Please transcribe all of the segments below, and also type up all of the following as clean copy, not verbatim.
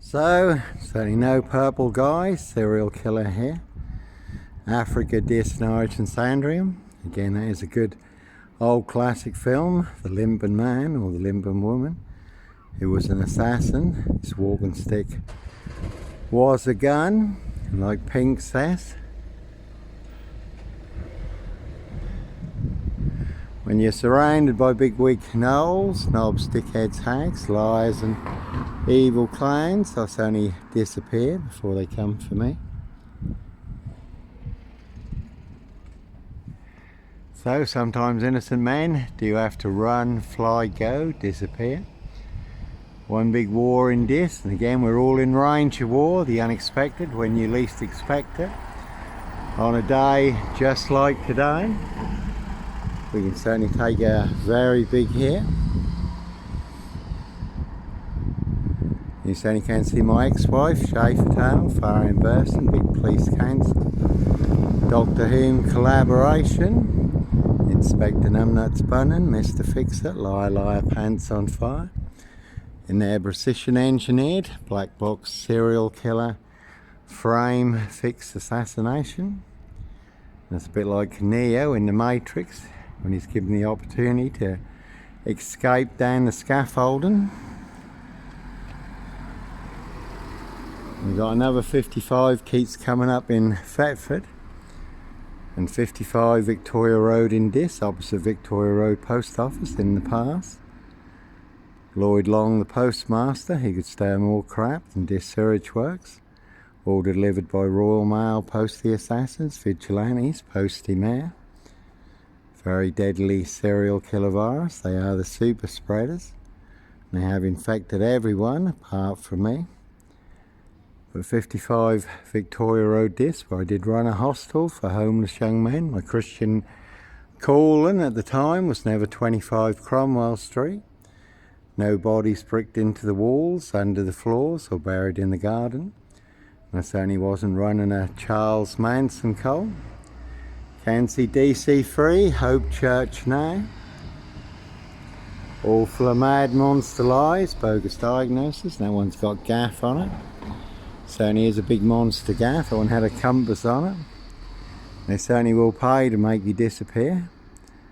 So, certainly no purple guy, serial killer here. Africa, Norwich and Sandringham. Again, that is a good old classic film, The Limben Man or The Limben Woman, who was an assassin. His walking stick was a gun, and like Pink says, when you're surrounded by big wig gnolls, knobs, dickheads, hags, liars and evil clowns, I only disappear before they come for me. So sometimes innocent men do have to run, fly, go, disappear. One big war in this, and again we're all in range of war, the unexpected when you least expect it. On a day just like today, we can certainly take a very big hit. You certainly can see my ex-wife, Schaefer Tail, fire in Burston, big police council, Doctor Whom collaboration, Inspector Numbnuts Bunnan, Mr. Fix-It, Liar Liar Pants on Fire. In there, precision engineered, black box serial killer, frame fixed assassination. That's a bit like Neo in the Matrix, when he's given the opportunity to escape down the scaffolding. We've got another 55 keeps coming up in Thetford, and 55 Victoria Road in Dis, opposite Victoria Road Post Office in the past. Lloyd Long, the postmaster, he could stay more crap than Dis Sewage Works. All delivered by Royal Mail, Postie Assassins, Vigilantes, Postie Mayor. Very deadly serial killer virus. They are the super spreaders. They have infected everyone apart from me. But 55 Victoria Road Dis, where I did run a hostel for homeless young men. My Christian calling at the time was never 25 Cromwell Street. No bodies bricked into the walls, under the floors or buried in the garden. And I certainly wasn't running a Charles Manson cult. Can see DC3, Hope Church now. All full of mad monster lies, bogus diagnosis. That one's got gaff on it. Certainly is a big monster gaff. That one had a compass on it. They certainly will pay to make you disappear.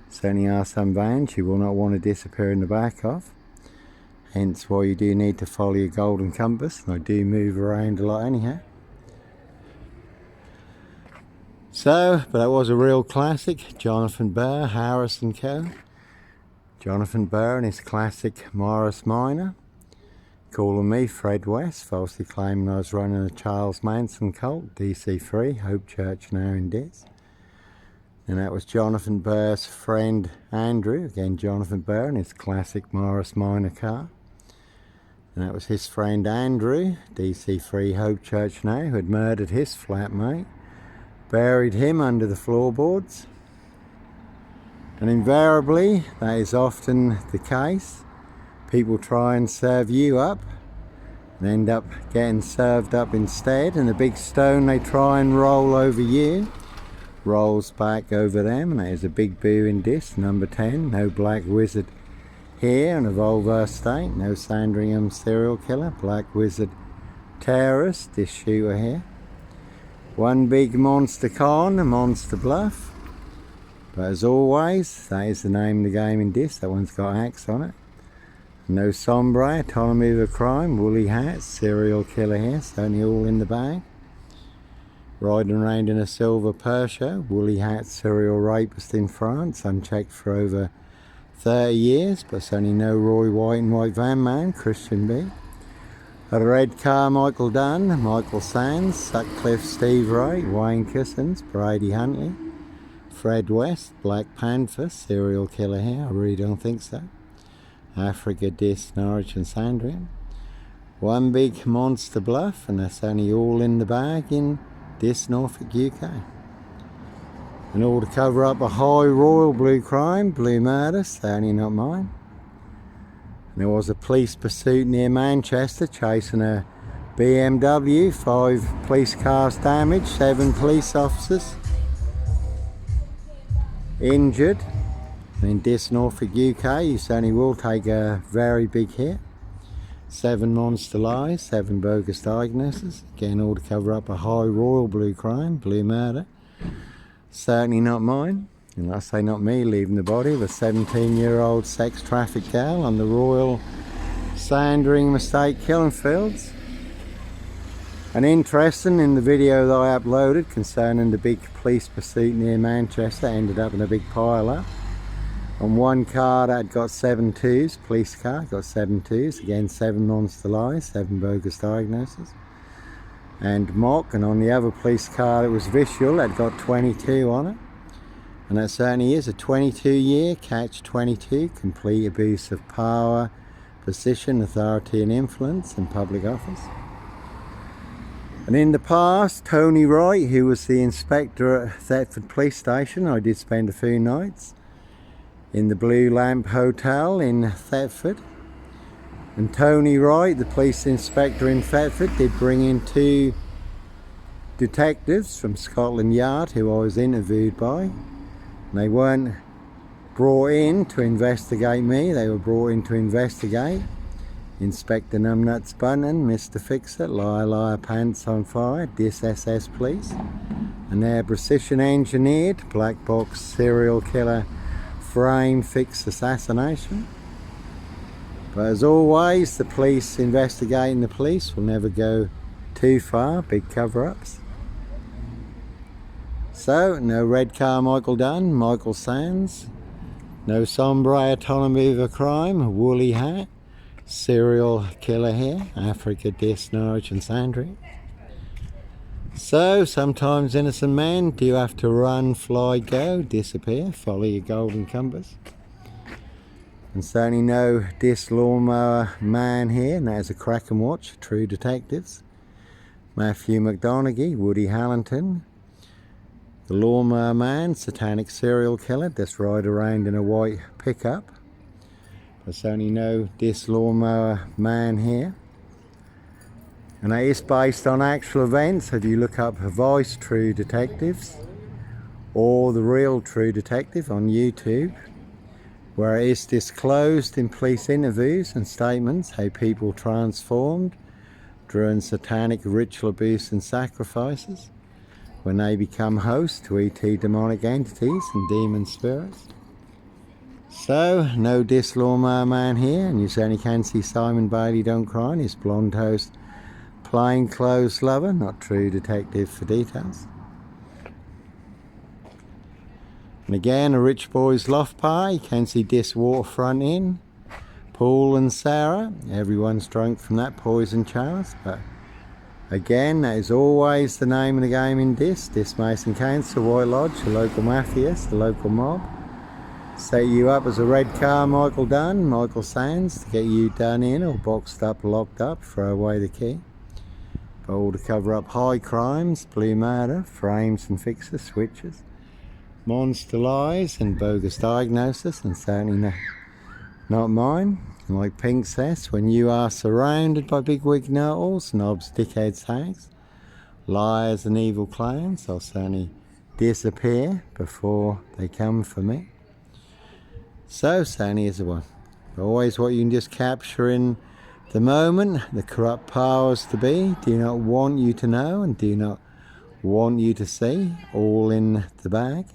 Certainly are some vans you will not want to disappear in the back of. Hence why you do need to follow your golden compass. And I do move around a lot anyhow. So, but that was a real classic. Jonathan Burr, Harris and Co. Jonathan Burr and his classic Morris Minor. Calling me Fred West, falsely claiming I was running a Charles Manson cult, DC3, Hope Church now in Dis. And that was Jonathan Burr's friend Andrew, again Jonathan Burr and his classic Morris Minor car. And that was his friend Andrew, DC3, Hope Church now, who had murdered his flatmate, buried him under the floorboards. And invariably, that is often the case. People try and serve you up and end up getting served up instead, and the big stone they try and roll over you rolls back over them, and that is a big boo in Dis, number 10. No black wizard here in a Volvo state, no Sandringham serial killer, black wizard terrorist, this shooter here. One big monster con, a monster bluff. But as always, that is the name of the game in Dis, that one's got axe on it. No sombre, autonomy of a crime, woolly hats, serial killer here, certainly all in the bag. Riding around in a silver Porsche, woolly hat, serial rapist in France, unchecked for over 30 years, but certainly no Roy White and White Van Man, Christian B. A red car, Michael Dunn, Michael Sands, Sutcliffe, Steve Wright, Wayne Cousins, Brady Huntley, Fred West, Black Panther, serial killer here, I really don't think so. Africa, Dis, Norwich and Sandringham. One big monster bluff, and that's only all in the bag in Dis, Norfolk, UK. And all to cover up a high royal blue crime, blue murder, certainly not mine. And there was a police pursuit near Manchester chasing a BMW, 5 police cars damaged, 7 police officers injured. In Dis, Norfolk, UK, you certainly will take a very big hit. 7 monster lies, 7 bogus diagnoses. Again, all to cover up a high royal blue crime, blue murder. Certainly not mine. And I say not me, leaving the body of a 17-year-old sex trafficked girl on the Royal Sandringham estate killing fields. And interesting, in the video that I uploaded concerning the big police pursuit near Manchester, ended up in a big pile up. On one car that got 7 twos, police car got 7 twos, again 7 monster lies, 7 bogus diagnoses and mock. And on the other police car that was visual, that got 22 on it. And that certainly is a 22-year catch-22, complete abuse of power, position, authority and influence in public office. And in the past, Tony Wright, who was the inspector at Thetford Police Station, I did spend a few nights in the Blue Lamp Hotel in Thetford. And Tony Wright, the police inspector in Thetford, did bring in 2 detectives from Scotland Yard who I was interviewed by. And they weren't brought in to investigate me, they were brought in to investigate Inspector Numbnuts Bunton, Mr. Fix-It, Liar Liar Pants on Fire, Dis SS Police, and their precision engineered black box serial killer frame fix assassination. But as always, the police investigating the police will never go too far, big cover-ups. So, no red car Michael Dunn, Michael Sands, no sombre autonomy of a crime, woolly hat, serial killer here, Africa, Dis, Norwich and Sandringham. So, sometimes innocent men do have to run, fly, go, disappear, follow your golden compass. And certainly no Dis lawnmower man here, and that is a Kraken watch, True Detectives. Matthew McDonaghy, Woody Hallington, the lawnmower man, satanic serial killer, just ride around in a white pickup. There's certainly no Dis lawnmower man here. And that is based on actual events. If you look up Vice True Detectives or The Real True Detective on YouTube, where it is disclosed in police interviews and statements how people transformed during satanic ritual abuse and sacrifices when they become hosts to ET demonic entities and demon spirits. So, no Dis lawnmower man here, and you certainly can see Simon Bailey Don't Cry, his blonde host plainclothes lover, not True Detective for details. And again, a rich boy's loft party, you can see Dis Waterfront Inn, Paul and Sarah, everyone's drunk from that poison chalice, but again, that is always the name of the game in Dis Mason Council, White Lodge, the local mafias, the local mob. Set you up as a red car Michael Dunn, Michael Sands, to get you done in or boxed up, locked up, throw away the key. But all to cover up high crimes, blue murder, frames and fixes, switches, monster lies and bogus diagnosis, and certainly not mine. And like Pink says, when you are surrounded by bigwig knowles, knobs, dickheads, hags, liars and evil clowns, I'll certainly disappear before they come for me. So certainly is the one. Always what you can just capture in the moment, the corrupt powers to be do not want you to know and do not want you to see, all in the bag.